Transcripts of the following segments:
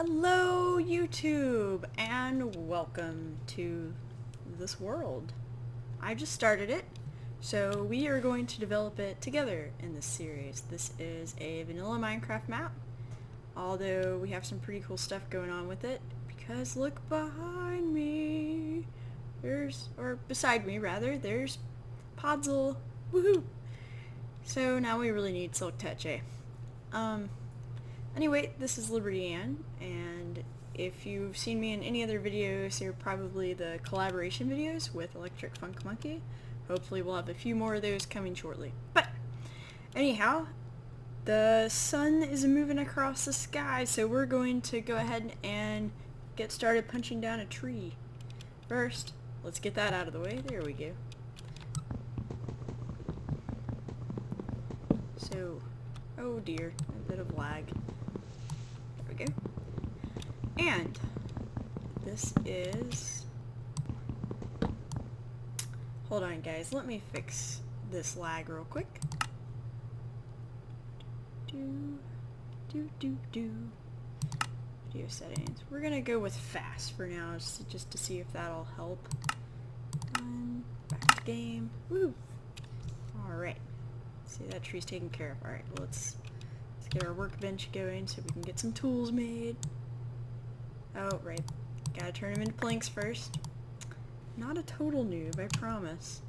Hello YouTube and welcome to this world. I just started it, so we are going to develop it together in this series. This is a vanilla Minecraft map, although we have some pretty cool stuff going on with it, because look behind me. Beside me rather, there's Podzol. Woohoo! So now we really need Silk Touch, eh? Anyway, this is Liberty Ann, and if you've seen me in any other videos, they're probably the collaboration videos with Electric Funk Monkey. Hopefully we'll have a few more of those coming shortly. But, anyhow, the sun is moving across the sky, so we're going to go ahead and get started punching down a tree. First, let's get that out of the way. There we go. So, oh dear, a bit of lag. There we go. And this is... Hold on guys, let me fix this lag real quick. Video settings. We're gonna go with fast for now, just to see if that'll help. Back to game. Woo! Alright. See, that tree's taken care of. Alright, let's get our workbench going so we can get some tools made. Oh, right. Gotta turn them into planks first. Not a total noob, I promise.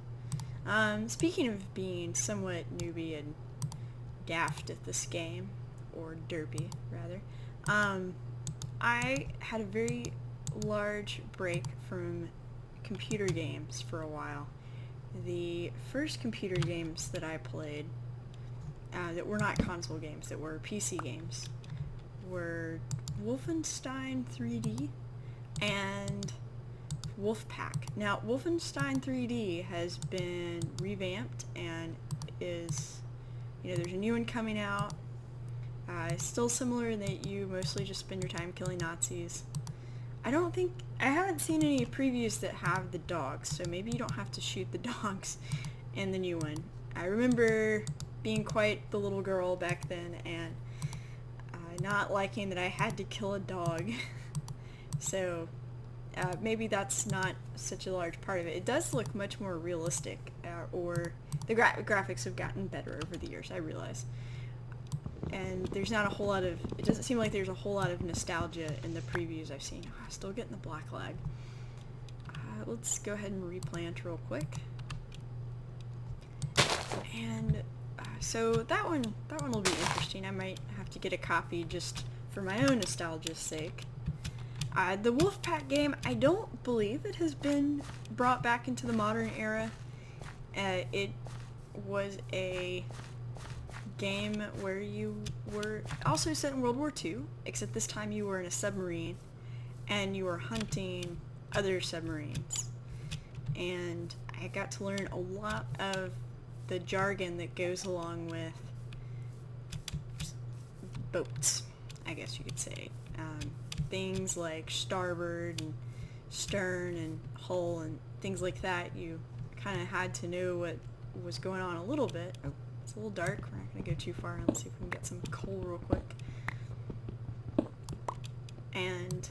Speaking of being somewhat newbie and daft at this game, or derpy, rather, I had a very large break from computer games for a while. The first computer games that I played that were not console games, that were PC games, were Wolfenstein 3D and Wolfpack. Now, Wolfenstein 3D has been revamped and is, there's a new one coming out. It's still similar in that you mostly just spend your time killing Nazis. I haven't seen any previews that have the dogs, so maybe you don't have to shoot the dogs in the new one. I remember being quite the little girl back then and not liking that I had to kill a dog. So maybe that's not such a large part of it. It does look much more realistic, or the graphics have gotten better over the years, I realize. And there's not a whole lot of, it doesn't seem like there's a whole lot of nostalgia in the previews I've seen. Oh, I'm still getting the black lag. Let's go ahead and replant real quick. And so that one will be interesting. I might have to get a copy just for my own nostalgia's sake. The Wolfpack game, I don't believe it has been brought back into the modern era. It was a game where you were also set in World War II, except this time you were in a submarine and you were hunting other submarines. And I got to learn a lot of the jargon that goes along with boats, I guess you could say. Things like starboard and stern and hull and things like that. You kind of had to know what was going on a little bit. Oh, it's a little dark. We're not going to go too far. Let's see if we can get some coal real quick. And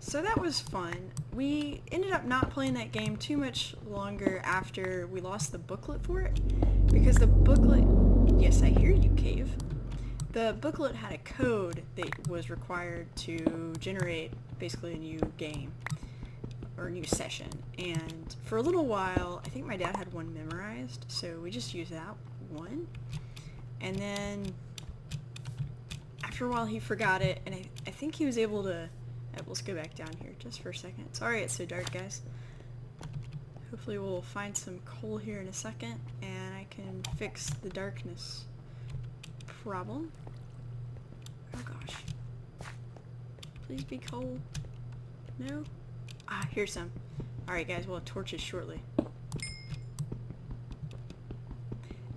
so that was fun. We ended up not playing that game too much longer after we lost the booklet for it, because the booklet, yes, I hear you, cave. The booklet had a code that was required to generate basically a new game or a new session, and for a little while I think my dad had one memorized, so we just used that one, and then after a while he forgot it, and I think he was able to, let's go back down here just for a second. Sorry it's so dark, guys. Hopefully we'll find some coal here in a second and I can fix the darkness problem. Oh gosh. Please be coal. No? Ah, here's some. Alright guys, we'll have torches shortly.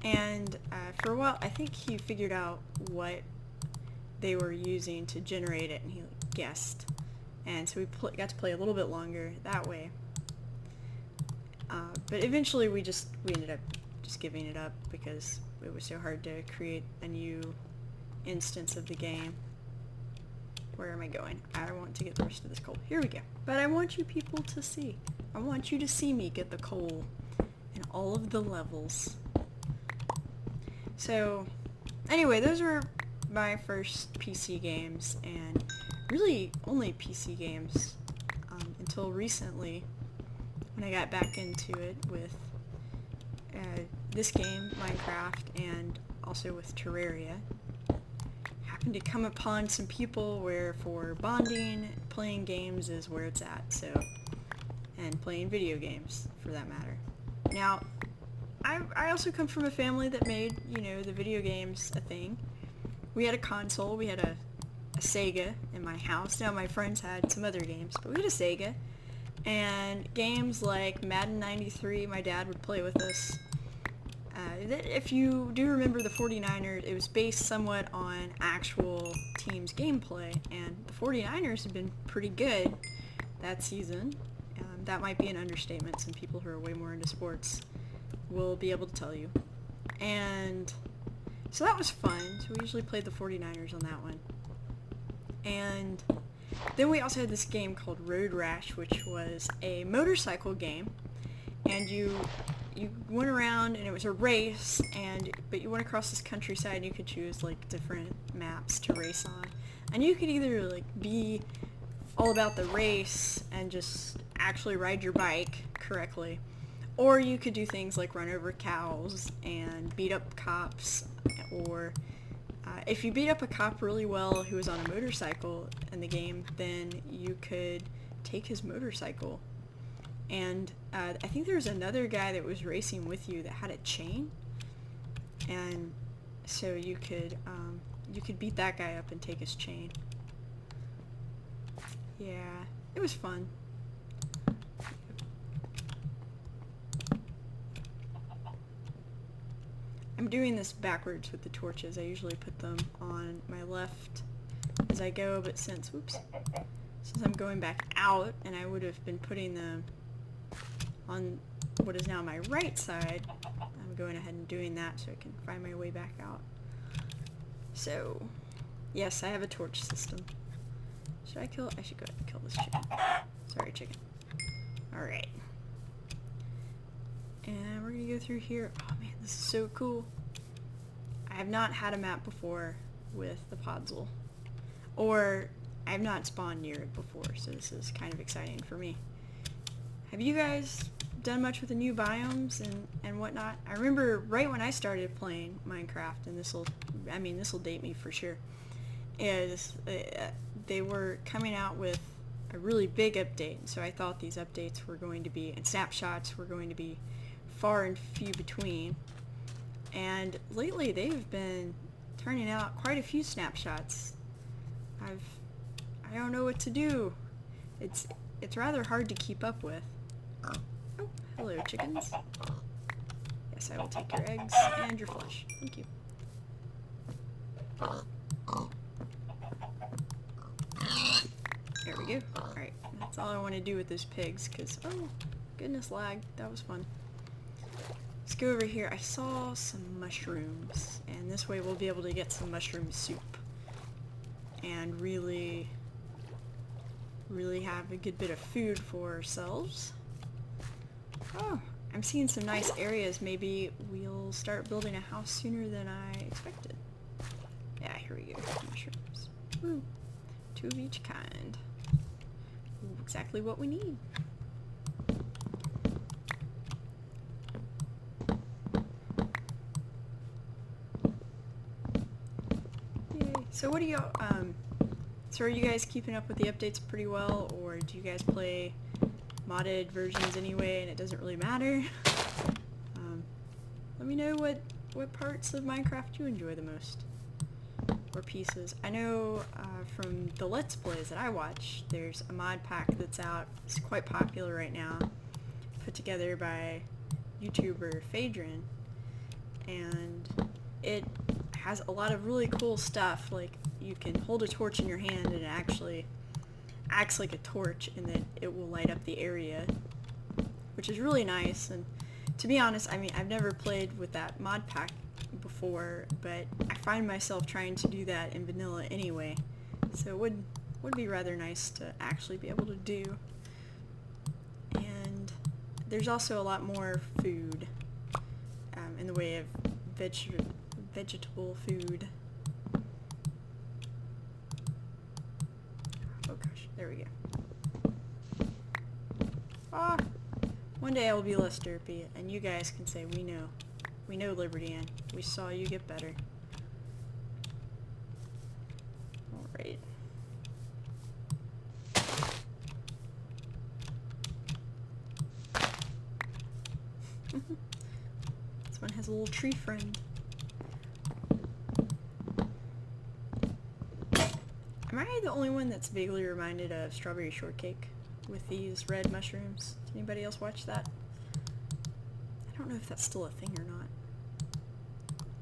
And for a while, I think he figured out what they were using to generate it, and he guessed. And so we got to play a little bit longer that way. But eventually we ended up just giving it up because it was so hard to create a new instance of the game. Where am I going? I want to get the rest of this coal. Here we go. But I want you people to see. I want you to see me get the coal in all of the levels. So, anyway, those were my first PC games, and really only PC games until recently when I got back into it with this game, Minecraft, and also with Terraria. Happened to come upon some people where for bonding, playing games is where it's at, so, and playing video games for that matter. Now, I also come from a family that made, you know, the video games a thing. We had a console, we had a Sega in my house. Now my friends had some other games, but we had a Sega. And games like Madden 93, my dad would play with us. If you do remember the 49ers, it was based somewhat on actual teams' gameplay, and the 49ers have been pretty good that season. That might be an understatement. Some people who are way more into sports will be able to tell you. And so that was fun. So we usually played the 49ers on that one. And then we also had this game called Road Rash, which was a motorcycle game. And you went around, and it was a race, but you went across this countryside, and you could choose like different maps to race on. And you could either like be all about the race and just actually ride your bike correctly, or you could do things like run over cows and beat up cops, or if you beat up a cop really well who was on a motorcycle in the game, then you could take his motorcycle. And I think there was another guy that was racing with you that had a chain, and so you could beat that guy up and take his chain. Yeah, it was fun. I'm doing this backwards with the torches. I usually put them on my left as I go, but since I'm going back out, and I would have been putting them on what is now my right side, I'm going ahead and doing that so I can find my way back out. So, yes, I have a torch system. I should go ahead and kill this chicken. Sorry, chicken. Alright. And we're gonna go through here. Oh man, this is so cool. I have not had a map before with the Podzol. Or, I have not spawned near it before, so this is kind of exciting for me. Have you guys done much with the new biomes and whatnot? I remember right when I started playing Minecraft, and this'll date me for sure, is they were coming out with a really big update, so I thought these updates were going to be, and snapshots were going to be far and few between, and lately they've been turning out quite a few snapshots. I don't know what to do. It's rather hard to keep up with. Oh, hello chickens. Yes, I will take your eggs and your flesh. Thank you. There we go. Alright, that's all I want to do with those pigs, because, oh, goodness, lag. That was fun. Let's go over here. I saw some mushrooms, and this way we'll be able to get some mushroom soup. And really have a good bit of food for ourselves. Oh, I'm seeing some nice areas. Maybe we'll start building a house sooner than I expected. Yeah, here we go. Mushrooms. Woo. 2 of each kind. Ooh, exactly what we need. Yay. So what do y'all, so are you guys keeping up with the updates pretty well, or do you guys play modded versions anyway and it doesn't really matter? Let me know what parts of Minecraft you enjoy the most, or pieces. I know from the Let's Plays that I watch, there's a mod pack that's out. It's quite popular right now, put together by YouTuber Phaedron, and it has a lot of really cool stuff. Like, you can hold a torch in your hand and it actually acts like a torch, and that it will light up the area, which is really nice. And to be honest, I mean, I've never played with that mod pack before, but I find myself trying to do that in vanilla anyway, so it would be rather nice to actually be able to do. And there's also a lot more food in the way of vegetable food. Oh gosh, there we go. Ah, one day I will be less derpy, and you guys can say, we know, Liberty Ann. We saw you get better. Alright. This one has a little tree friend. Am I the only one that's vaguely reminded of Strawberry Shortcake with these red mushrooms? Did anybody else watch that? I don't know if that's still a thing or not.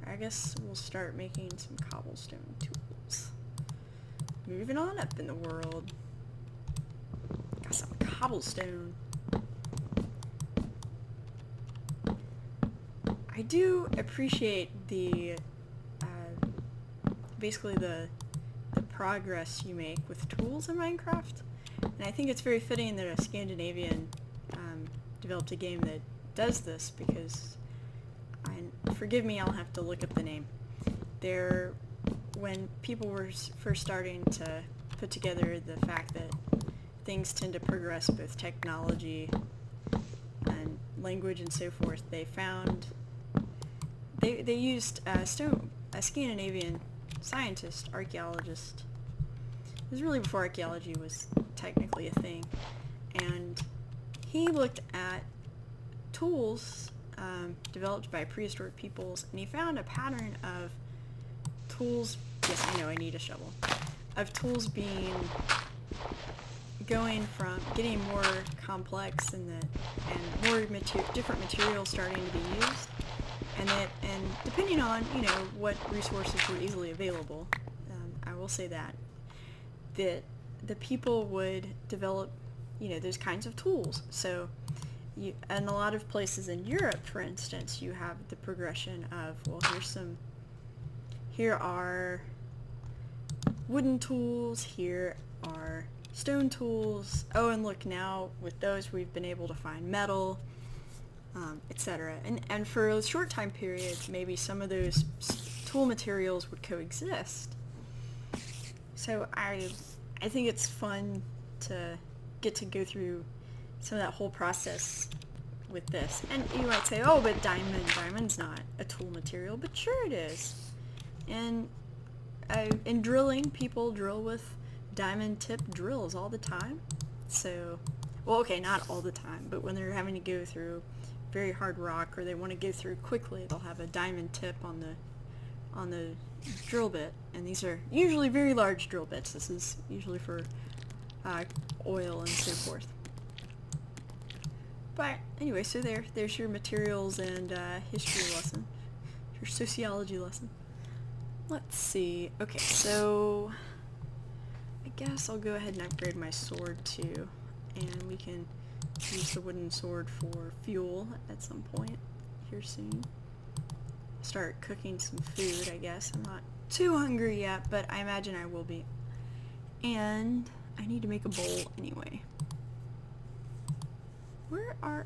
I guess we'll start making some cobblestone tools. Moving on up in the world. Got some cobblestone. I do appreciate the, basically the progress you make with tools in Minecraft. And I think it's very fitting that a Scandinavian developed a game that does this, because, forgive me, I'll have to look up the name. When people were first starting to put together the fact that things tend to progress both technology and language and so forth, they found, they used a Scandinavian scientist, archaeologist. It was really before archaeology was technically a thing, and he looked at tools developed by prehistoric peoples, and he found a pattern of tools, yes, I know, I need a shovel, of tools going from getting more complex and more different materials starting to be used, and depending on, what resources were easily available, I will say that the people would develop, those kinds of tools. So in a lot of places in Europe, for instance, you have the progression of, well, here are wooden tools, here are stone tools, oh, and look, now with those we've been able to find metal, etc. And for a short time period, maybe some of those tool materials would coexist. So I think it's fun to get to go through some of that whole process with this. And you might say, oh, but diamond's not a tool material, but sure it is. And in drilling, people drill with diamond tip drills all the time. So, well, okay, not all the time, but when they're having to go through very hard rock, or they want to go through quickly, they'll have a diamond tip on the drill bit. And these are usually very large drill bits. This is usually for oil and so forth. But anyway, so there's your materials and history lesson, your sociology lesson. Let's see. Okay, so I guess I'll go ahead and upgrade my sword too, and we can use the wooden sword for fuel at some point here soon. Start cooking some food, I guess. I'm not too hungry yet, but I imagine I will be. And I need to make a bowl anyway.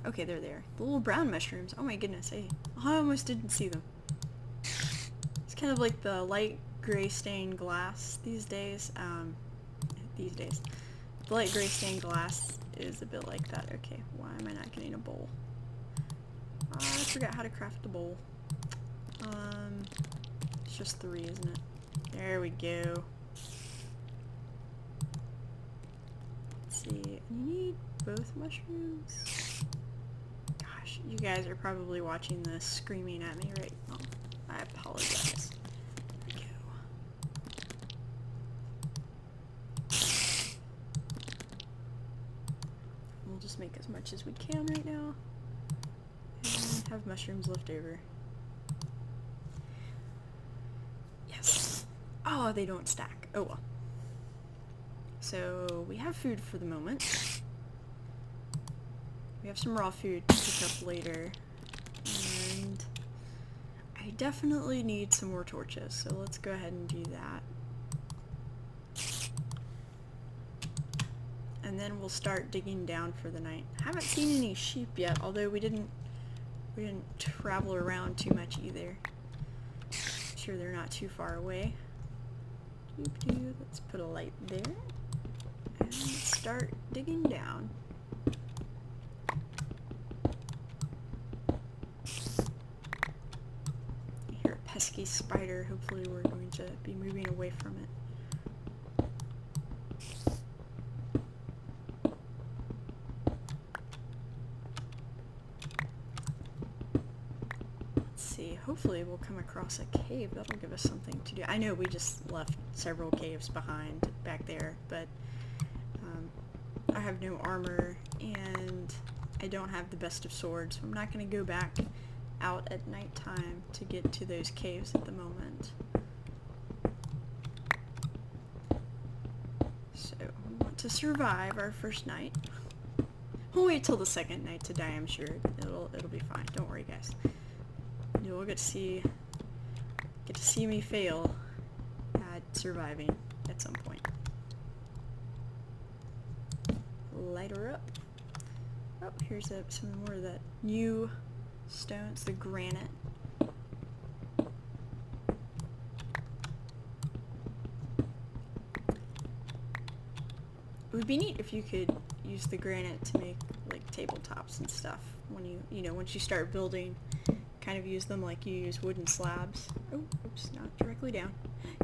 Okay, they're there. The little brown mushrooms. Oh my goodness, I almost didn't see them. It's kind of like the light gray stained glass these days. The light gray stained glass is a bit like that. Okay, why am I not getting a bowl? I forgot how to craft the bowl. It's just 3, isn't it? There we go. Let's see, you need both mushrooms? Gosh, you guys are probably watching this screaming at me right now. I apologize. There we go. We'll just make as much as we can right now. And have mushrooms left over. Yes. Oh, they don't stack. Oh well. So we have food for the moment. We have some raw food to pick up later. And I definitely need some more torches, so let's go ahead and do that. and then we'll start digging down for the night. Haven't seen any sheep yet, although we didn't travel around too much either. Sure they're not too far away. Let's put a light there and start digging down. I hear a pesky spider. Hopefully we're going to be moving away from it. Hopefully we'll come across a cave. That'll give us something to do. I know we just left several caves behind back there, but I have no armor and I don't have the best of swords, so I'm not going to go back out at nighttime to get to those caves at the moment. So we want to survive our first night. We'll wait till the second night to die, I'm sure. It'll be fine. Don't worry, guys. You'll get to see me fail at surviving at some point. Light her up. Oh, here's some more of that new stones, the granite. It would be neat if you could use the granite to make like tabletops and stuff when once you start building. Kind of use them like you use wooden slabs. Oh, oops, not directly down.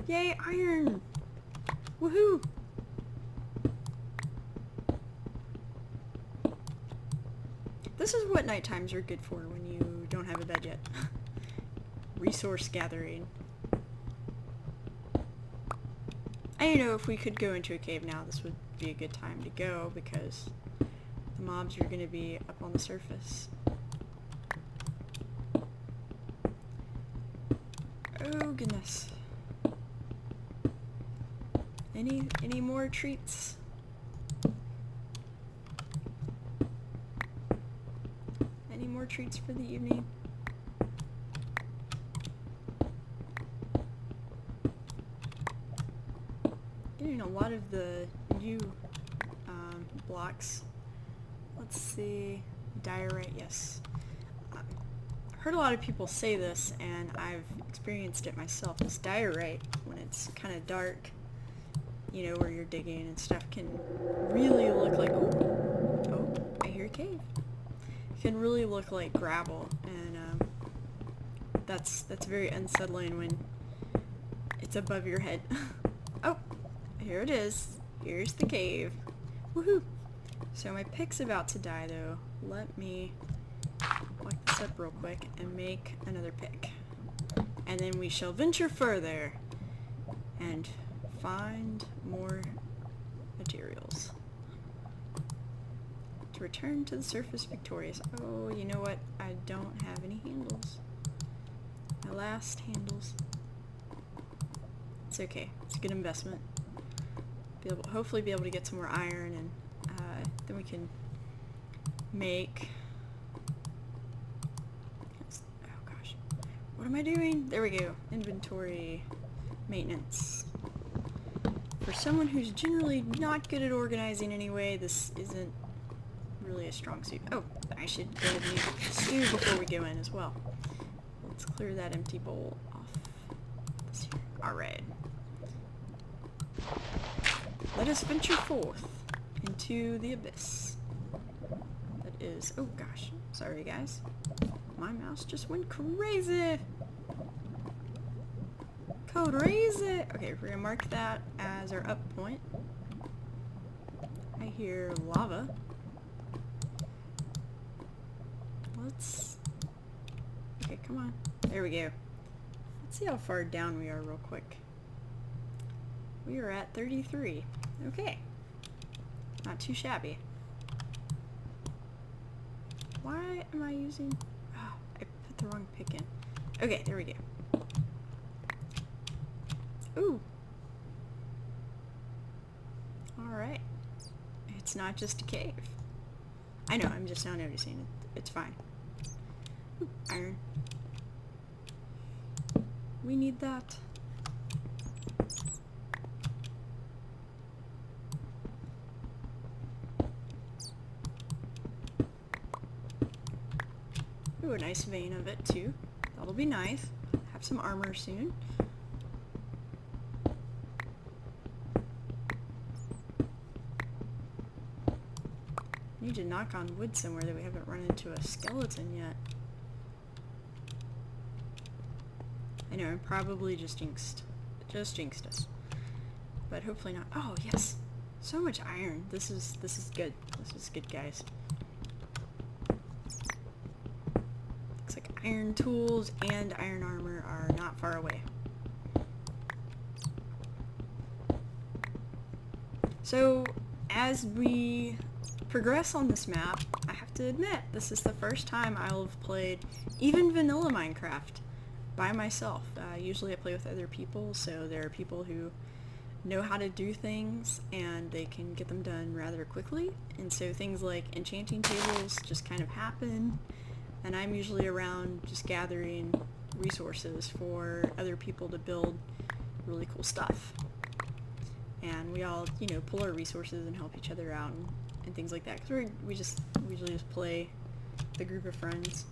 Yay, iron! Woohoo! This is what night times are good for when you don't have a bed yet. Resource gathering. I don't know if we could go into a cave now, this would be a good time to go because the mobs are going to be up on the surface. Oh goodness. Any more treats? Any more treats for the evening? Getting a lot of the new blocks. Let's see. Diorite, yes. Heard a lot of people say this, and I've experienced it myself. This diorite, when it's kind of dark, where you're digging and stuff, can really look like oh, I hear a cave. It can really look like gravel, and that's very unsettling when it's above your head. Oh, here it is. Here's the cave. Woohoo! So my pick's about to die, though. Let me lock this up real quick and make another pick. And then we shall venture further and find more materials. To return to the surface victorious. Oh, you know what? I don't have any handles. My last handles. It's okay. It's a good investment. Hopefully be able to get some more iron, and then we can make... Oh gosh. What am I doing? There we go. Inventory maintenance. For someone who's generally not good at organizing anyway, this isn't really a strong suit. Oh, I should go ahead and use the stew before we go in as well. Let's clear that empty bowl off this here. Alright. Let us venture forth into the abyss. That is... Oh gosh. Sorry guys. My mouse just went crazy! Crazy! Okay, we're gonna mark that as our up point. I hear lava. Let's... Okay, come on. There we go. Let's see how far down we are real quick. We are at 33. Okay. Not too shabby. Why am I using... Oh, I put the wrong pick in. Okay, there we go. Ooh. Alright. It's not just a cave. I know, I'm just now noticing it. It's fine. Ooh, iron. We need that. Ooh, a nice vein of it too. That'll be nice. Have some armor soon. Need to knock on wood somewhere that we haven't run into a skeleton yet. I know, I'm probably just jinxed. Just jinxed us. But hopefully not. Oh, yes! So much iron. This is good. This is good, guys. Looks like iron tools and iron armor are not far away. So, as we progress on this map, I have to admit, this is the first time I'll have played even vanilla Minecraft by myself. Usually I play with other people, so there are people who know how to do things and they can get them done rather quickly, and so things like enchanting tables just kind of happen, and I'm usually around just gathering resources for other people to build really cool stuff. And we all, you know, pull our resources and help each other out and things like that, because we usually just play with a group of friends.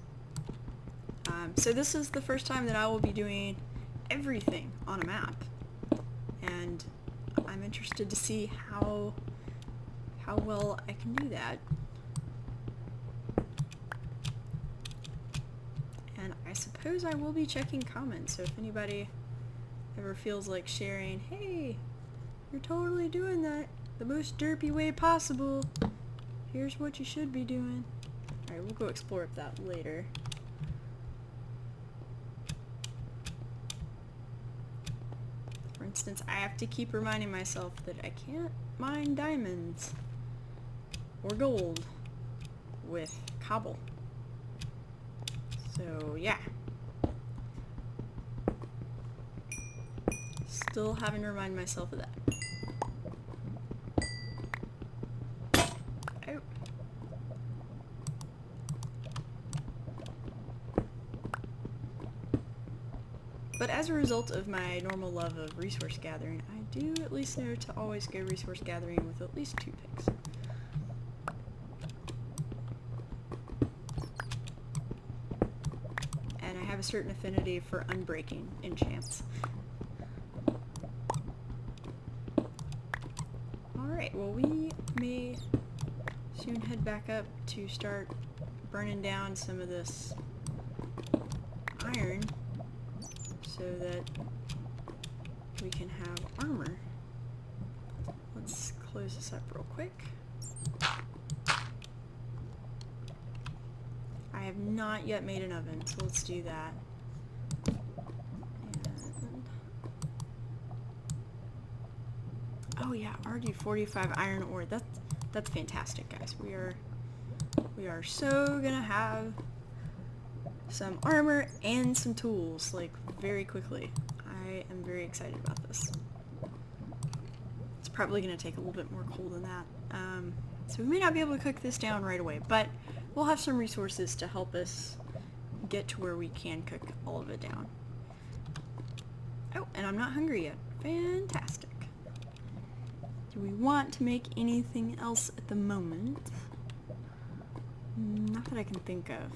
So this is the first time that I will be doing everything on a map, and I'm interested to see how well I can do that. And I suppose I will be checking comments, so if anybody ever feels like sharing, hey, you're totally doing that the most derpy way possible, here's what you should be doing. Alright, we'll go explore that later. For instance, I have to keep reminding myself that I can't mine diamonds or gold with cobble. So yeah. Still having to remind myself of that. Oh. But as a result of my normal love of resource gathering, I do at least know to always go resource gathering with at least 2 picks. And I have a certain affinity for unbreaking enchants. Alright, well we may soon head back up to start burning down some of this iron so that we can have armor. Let's close this up real quick. I have not yet made an oven, so let's do that. And oh yeah, RD45 iron ore. That's fantastic, guys. We are so gonna have some armor and some tools, like, very quickly. I am very excited about this. It's probably going to take a little bit more coal than that. So we may not be able to cook this down right away, but we'll have some resources to help us get to where we can cook all of it down. Oh, and I'm not hungry yet. Fantastic. Do we want to make anything else at the moment? Not that I can think of.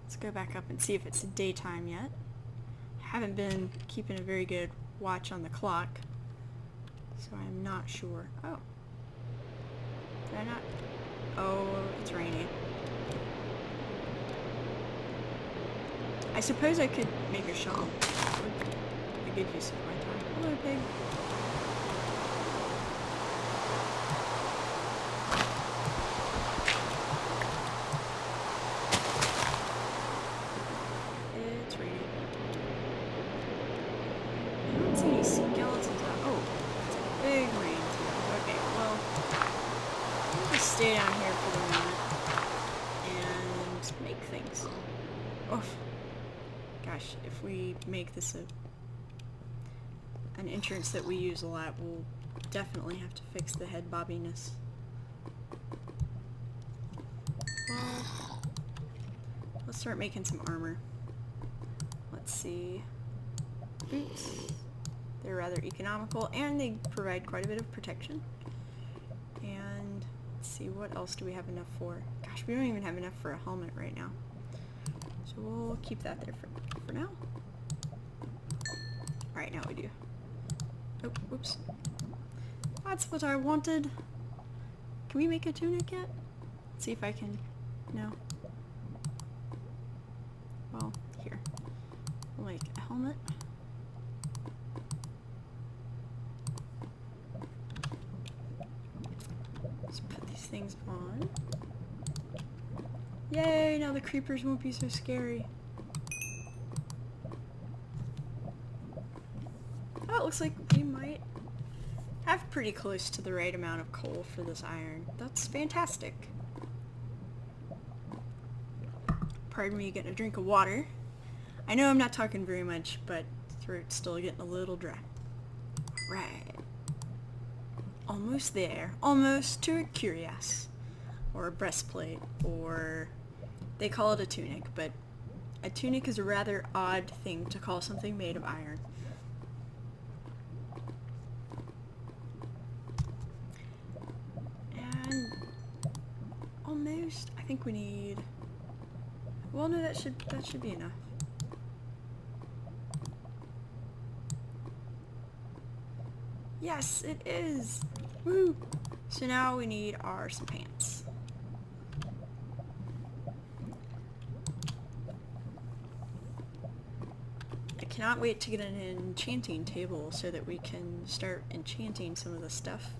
Let's go back up and see if it's daytime yet. Haven't been keeping a very good watch on the clock, so I'm not sure. Oh. Did I not? Oh, it's raining. I suppose I could make a shovel. That would be a good use of my time. Hello, pig. It's raining. I don't see any skeletons out. Oh, it's a big rain too. Okay, well, I'll just stay down here for the moment and make things. Oof. Gosh, if we make this an entrance that we use a lot, we'll definitely have to fix the head bobbiness. Well, let's start making some armor. Let's see. Boots. They're rather economical and they provide quite a bit of protection. And Let's see, what else do we have enough for? Gosh, we don't even have enough for a helmet right now. So we'll keep that there for now. Alright, now we do. Oh, whoops. That's what I wanted. Can we make a tunic yet? Let's see if I can... No. Well, here. We'll make a helmet. Let's put these things on. Yay, now the creepers won't be so scary. Oh, it looks like we might have pretty close to the right amount of coal for this iron. That's fantastic. Pardon me getting a drink of water. I know I'm not talking very much, but throat's still getting a little dry. Right. Almost there. Almost to a cuirass. Or a breastplate. Or... they call it a tunic, but a tunic is a rather odd thing to call something made of iron. And... almost... I think we need... well, no, that should be enough. Yes, it is! Woo! So now we need some pants. I cannot wait to get an enchanting table so that we can start enchanting some of the stuff.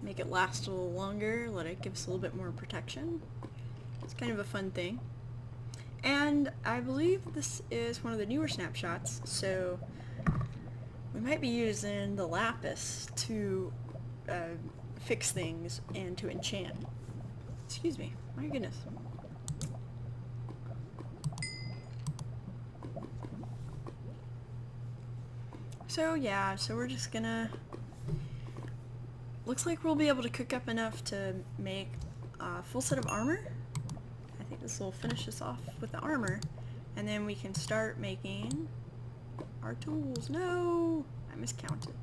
Make it last a little longer, let it give us a little bit more protection. It's kind of a fun thing. And I believe this is one of the newer snapshots, so we might be using the lapis to fix things and to enchant. Excuse me, my goodness. So yeah, so we're just gonna... looks like we'll be able to cook up enough to make a full set of armor. I think this will finish us off with the armor, and then we can start making our tools. No! I miscounted.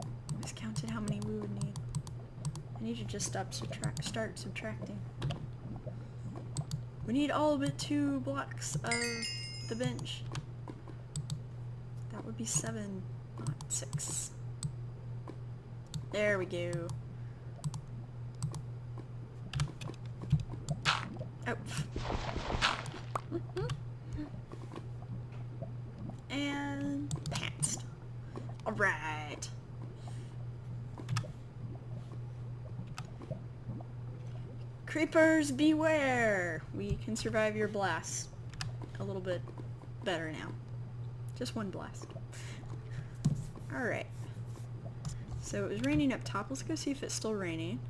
I miscounted how many we would need. I need to just start subtracting. We need all but 2 blocks of the bench. That would be 7, not 6. There we go. Oh. And pants. Alright. Creepers beware! We can survive your blast a little bit better now. Just one blast. Alright. So it was raining up top. Let's go see if it's still raining.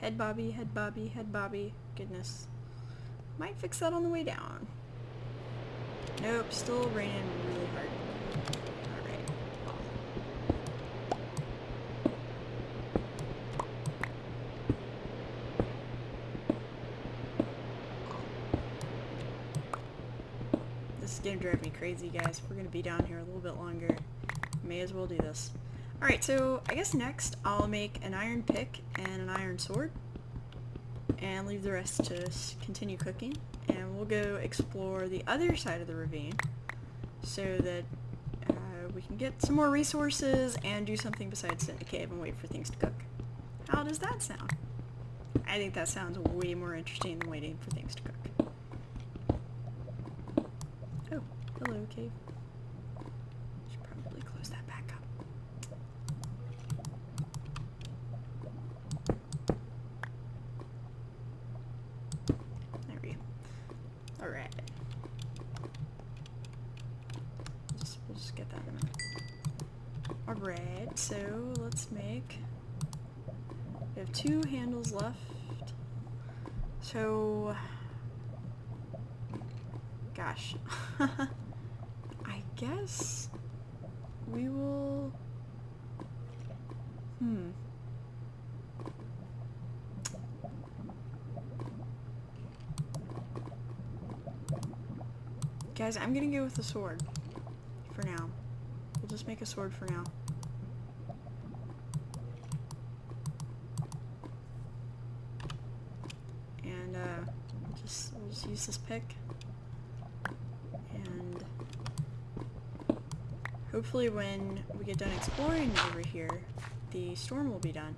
Head bobby, head bobby, head bobby. Goodness. Might fix that on the way down. Nope, still raining really hard. Alright. This is gonna drive me crazy, guys. We're gonna be down here a little bit longer. May as well do this. Alright, so I guess next I'll make an iron pick and an iron sword. And leave the rest to continue cooking. And we'll go explore the other side of the ravine so that we can get some more resources and do something besides sit in a cave and wait for things to cook. How does that sound? I think that sounds way more interesting than waiting for things to cook. Oh, hello cave. Should probably close that back up. There we go. Alright. We'll just get that in a minute. Alright, so let's make... we have 2 handles left. So... gosh. I guess we will... Guys, I'm gonna go with the sword for now. We'll just make a sword for now. Just use this pick. And hopefully when we get done exploring over here, the storm will be done.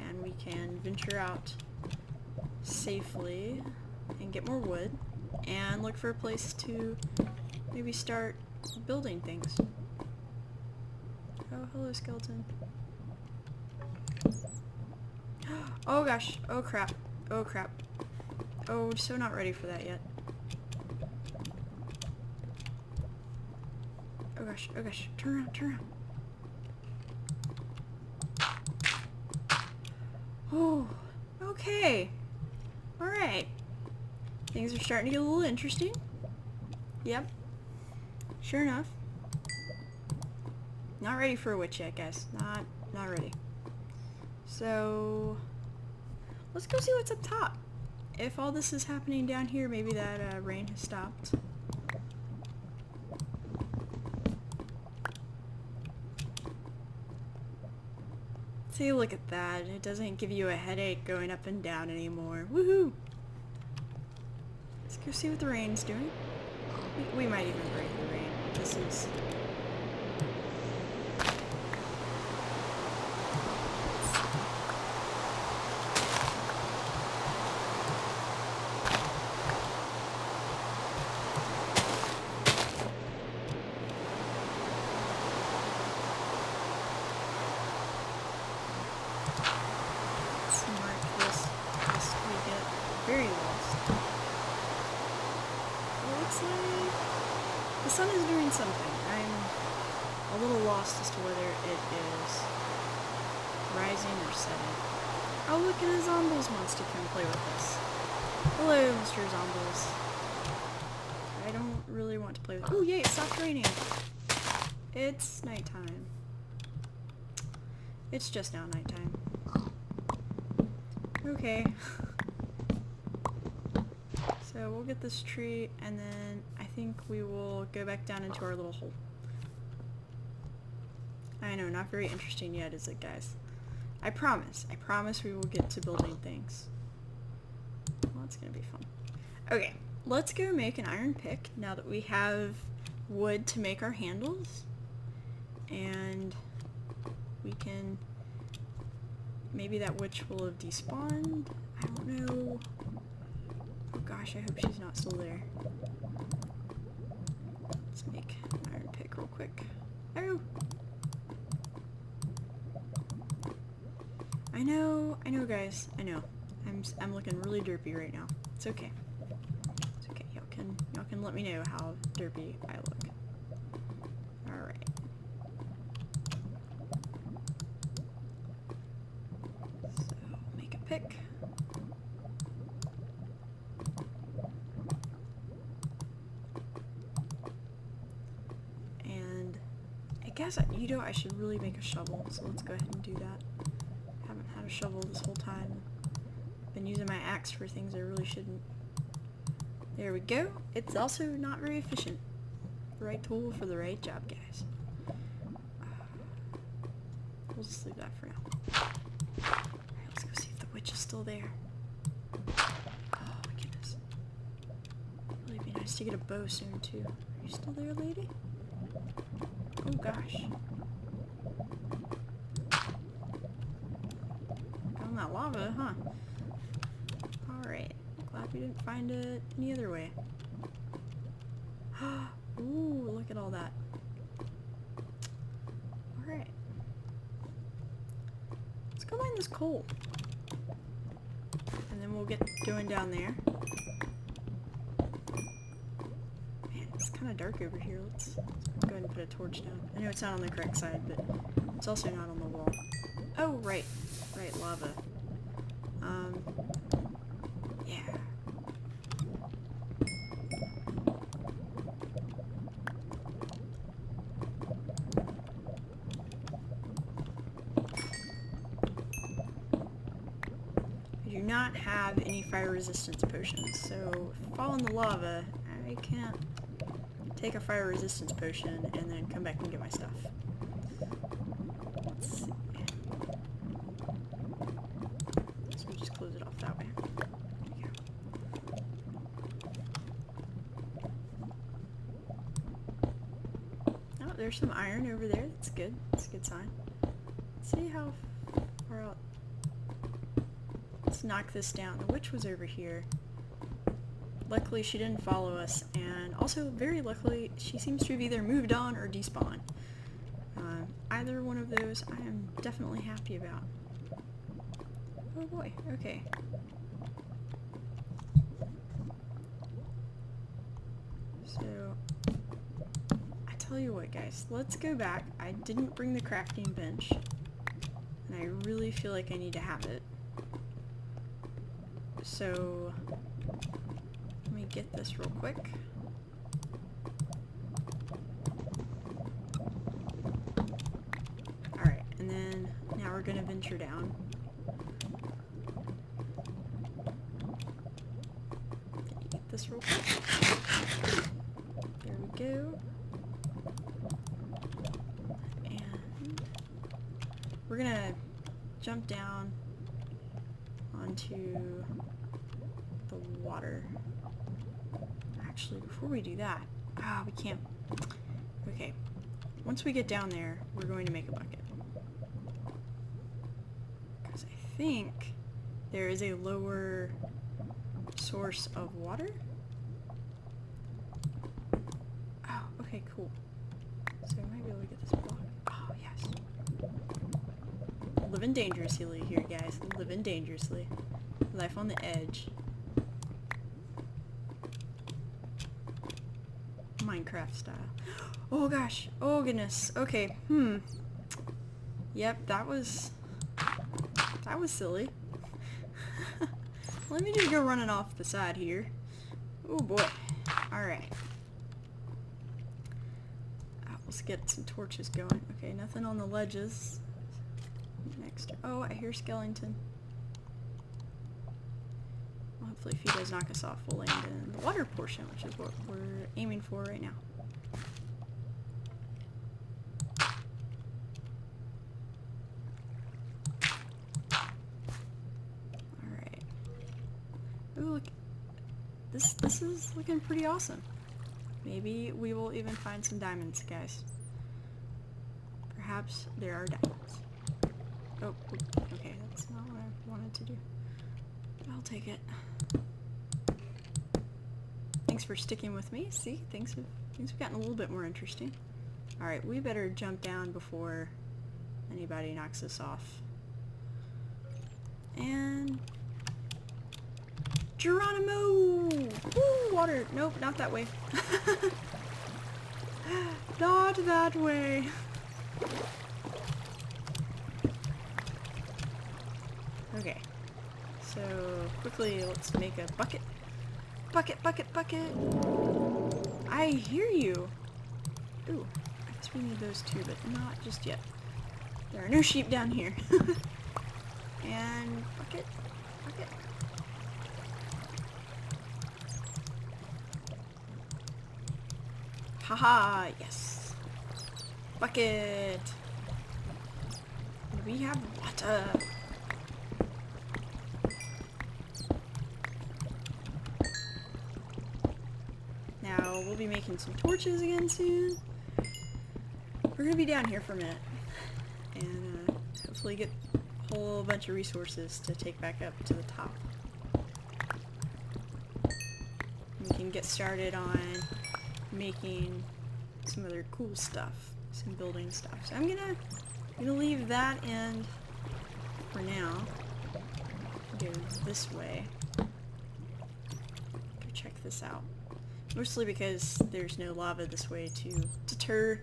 And we can venture out safely and get more wood and look for a place to maybe start building things. Oh, hello, skeleton. Oh gosh, oh crap, oh crap. Oh, so not ready for that yet. Oh gosh, turn around, turn around. Oh, okay. Alright. Things are starting to get a little interesting. Yep. Sure enough. Not ready for a witch yet, guys. Not ready. So, let's go see what's up top. If all this is happening down here, maybe that rain has stopped. See, look at that. It doesn't give you a headache going up and down anymore. Woohoo! Let's go see what the rain's doing. We might even break the rain. This is... very lost. It looks like the sun is doing something. I'm a little lost as to whether it is rising or setting. Oh look, and a Zombles wants to come play with us. Hello, Mr. Zombles. I don't really want to play with... Oh yay, it stopped raining. It's nighttime. It's just now nighttime. Okay. So we'll get this tree, and then I think we will go back down into our little hole. I know, not very interesting yet, is it, guys? I promise we will get to building things. Well, it's gonna be fun. Okay, let's go make an iron pick now that we have wood to make our handles. And we can... Maybe that witch will have despawned? I don't know. Oh gosh, I hope she's not still there. Let's make an iron pick real quick. Oh! I know guys, I know. I'm looking really derpy right now. It's okay. It's okay, y'all can let me know how derpy I look. Alright. So, make a pick. And I guess, I should really make a shovel, so let's go ahead and do that. Haven't had a shovel this whole time. Been using my axe for things I really shouldn't. There we go. It's also not very efficient. The right tool for the right job, guys. We'll just leave that for now. Alright, let's go see if the witch is still there. Oh my goodness. It'd really be nice to get a bow soon too. Are you still there, lady? Oh gosh. Found that lava, huh? Alright. Glad we didn't find it any other way. Ooh, look at all that. Alright. Let's go mine this coal. And then we'll get going down there. Man, it's kind of dark over here. Let's go ahead and put a torch down. I know it's not on the correct side, but it's also not on the wall. Oh, right. Right, lava. Yeah. I do not have any fire resistance potions, so if I fall in the lava, I can't take a fire resistance potion and then come back and get my stuff. Let's see. So we'll just close it off that way. There we go. there's some iron over there. That's good. That's a good sign. Let's see how far out. Let's knock this down. The witch was over here. Luckily, she didn't follow us, and also, very luckily, she seems to have either moved on or despawned. Either one of those, I am definitely happy about. Oh boy, okay. So, I tell you what, guys, let's go back. I didn't bring the crafting bench, and I really feel like I need to have it. So, let me get this real quick. Alright, and then now we're gonna venture down. Get this real quick. There we go. And we're gonna jump down onto the water. Actually, before we do that, we can't. Okay, once we get down there, we're going to make a bucket. Because I think there is a lower source of water. Oh, okay, cool. So I might be able to get this block. Oh, yes. Living dangerously here, guys. Living dangerously. Life on the edge. Minecraft style. Oh gosh. Oh goodness. Okay. Yep, that was silly. Let me just go running off the side here. Oh boy. Alright. Let's get some torches going. Okay, nothing on the ledges. Next. Oh, I hear skeleton. Well, hopefully if he does knock us off, we'll land in the water portion, which is what we're aiming for right now. Alright. Ooh, look. This is looking pretty awesome. Maybe we will even find some diamonds, guys. Perhaps there are diamonds. Oh, okay, that's not what I wanted to do. I'll take it. Thanks for sticking with me. See, things have gotten a little bit more interesting. Alright, we better jump down before anybody knocks us off. And... Geronimo! Woo! Water! Nope, not that way. Not that way. Okay. So, quickly, let's make a bucket. Bucket, bucket, bucket! I hear you! Ooh, I guess we need those too, but not just yet. There are no sheep down here. And bucket, bucket. Haha, yes. Bucket. We have water. Now, we'll be making some torches again soon. We're gonna be down here for a minute. And hopefully get a whole bunch of resources to take back up to the top. We can get started on making some other cool stuff, some building stuff. So I'm gonna leave that in for now. Go this way. Go check this out. Mostly because there's no lava this way to deter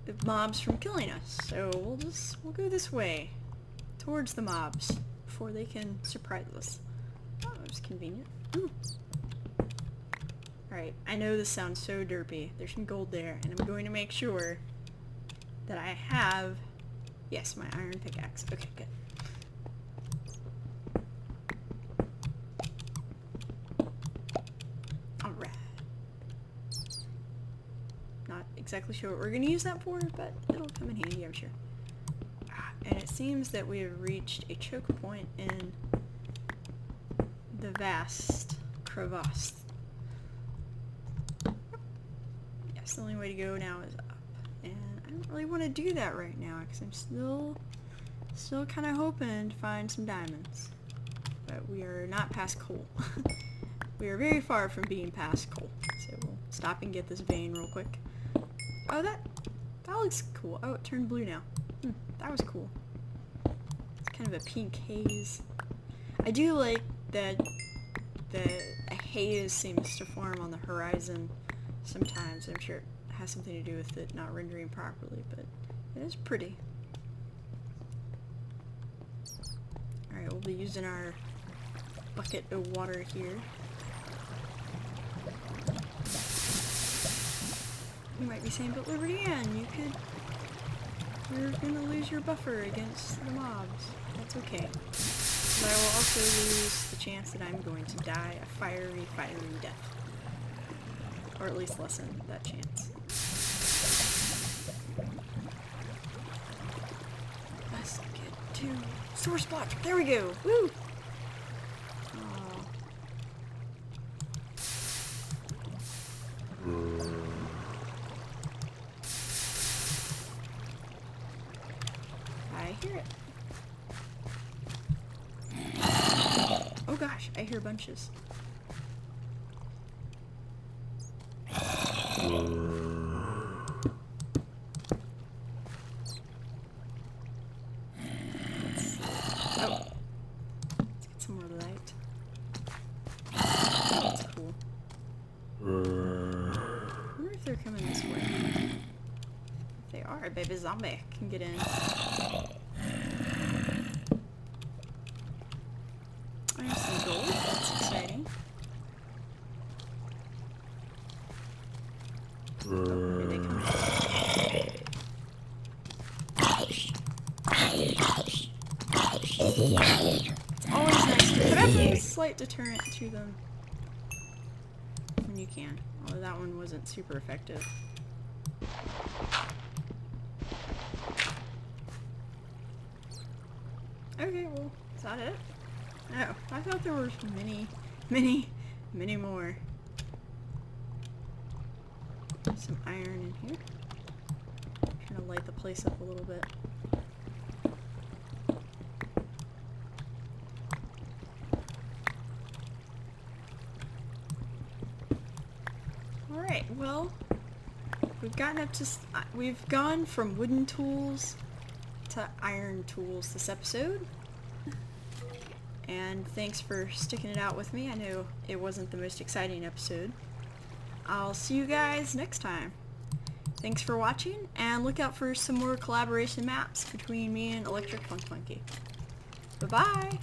the mobs from killing us. So we'll go this way towards the mobs before they can surprise us. Oh, that was convenient. Ooh. Alright, I know this sounds so derpy. There's some gold there, and I'm going to make sure that I have, yes, my iron pickaxe. Okay, good. Alright. Not exactly sure what we're going to use that for, but it'll come in handy, I'm sure. And it seems that we have reached a choke point in the vast crevasse. The only way to go now is up. and I don't really want to do that right now because I'm still kind of hoping to find some diamonds. But we are not past coal. We are very far from being past coal. So we'll stop and get this vein real quick. Oh, that looks cool. Oh, it turned blue now. That was cool. It's kind of a pink haze. I do like that a haze seems to form on the horizon sometimes. I'm sure it has something to do with it not rendering properly, but it is pretty. Alright, we'll be using our bucket of water here. You might be saying, but Liberty-Ann, you're gonna lose your buffer against the mobs. That's okay. But I will also lose the chance that I'm going to die a fiery death. Or at least lessen that chance. Let's get to source block. There we go. Woo! I hear it. Oh gosh, I hear bunches. Let's get some more light. That's cool. I wonder if they're coming this way. If they are, baby zombie can get in. There's some gold. That's exciting. Oh, here they come. It's always nice to put up a slight deterrent to them when you can. Although that one wasn't super effective. Okay, well, is that it? Oh, I thought there were many more. Some iron in here. Trying to light the place up a little bit. Alright, well, we've gone from wooden tools to iron tools this episode. And thanks for sticking it out with me. I know it wasn't the most exciting episode. I'll see you guys next time. Thanks for watching, and look out for some more collaboration maps between me and Electric Funk Funky. Bye-bye!